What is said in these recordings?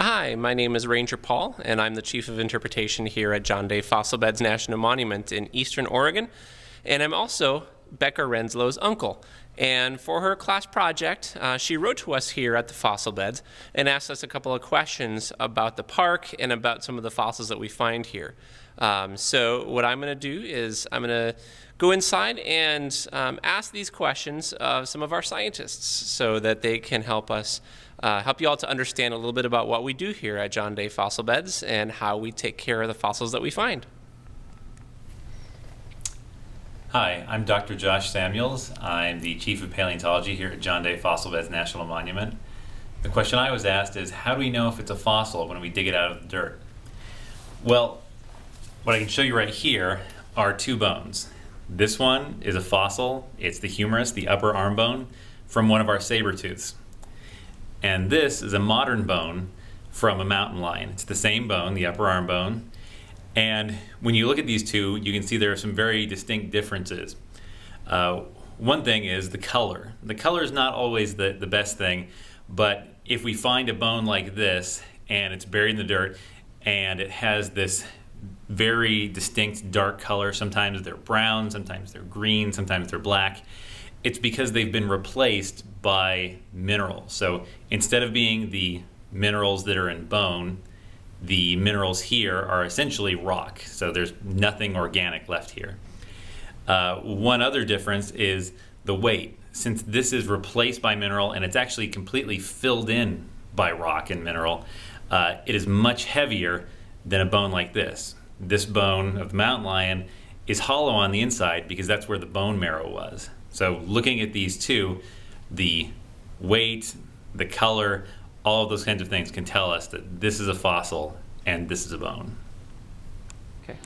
Hi, my name is Ranger Paul, and I'm the Chief of Interpretation here at John Day Fossil Beds National Monument in Eastern Oregon. And I'm also Becca Renslow's uncle. And for her class project, she wrote to us here at the Fossil Beds and asked us a couple of questions about the park and about some of the fossils that we find here. So what I'm going to do is I'm going to go inside and ask these questions of some of our scientists so that they can help us help you all to understand a little bit about what we do here at John Day Fossil Beds and how we take care of the fossils that we find. Hi, I'm Dr. Josh Samuels. I'm the Chief of Paleontology here at John Day Fossil Beds National Monument. The question I was asked is, how do we know if it's a fossil when we dig it out of the dirt? Well, what I can show you right here are two bones. This one is a fossil. It's the humerus, the upper arm bone, from one of our saber-tooths. And this is a modern bone from a mountain lion. It's the same bone, the upper arm bone. And when you look at these two, you can see there are some very distinct differences. One thing is the color. The color is not always the best thing, but if we find a bone like this and it's buried in the dirt and it has this very distinct dark color, sometimes they're brown, sometimes they're green, sometimes they're black, it's because they've been replaced by minerals. So instead of being the minerals that are in bone, the minerals here are essentially rock. So there's nothing organic left here. One other difference is the weight. Since this is replaced by mineral and it's actually completely filled in by rock and mineral, it is much heavier than a bone like this. This bone of the mountain lion is hollow on the inside because that's where the bone marrow was. So looking at these two, the weight, the color, all of those kinds of things can tell us that this is a fossil and this is a bone. Okay.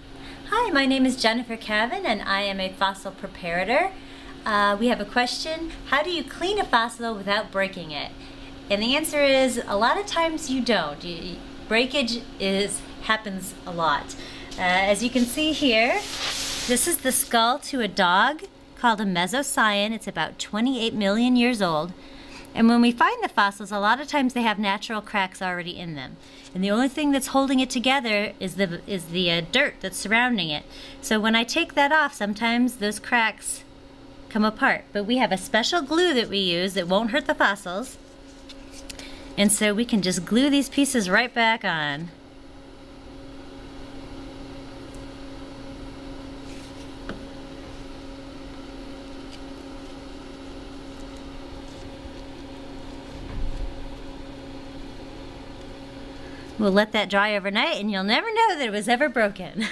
Hi, my name is Jennifer Cavan and I am a fossil preparator. We have a question: how do you clean a fossil without breaking it? And the answer is a lot of times you don't. Breakage happens a lot. As you can see here, this is the skull to a dog called a mesocyan. It's about 28 million years old. And when we find the fossils, a lot of times they have natural cracks already in them. And the only thing that's holding it together is the dirt that's surrounding it. So when I take that off, sometimes those cracks come apart. But we have a special glue that we use that won't hurt the fossils. And so we can just glue these pieces right back on. We'll let that dry overnight and you'll never know that it was ever broken.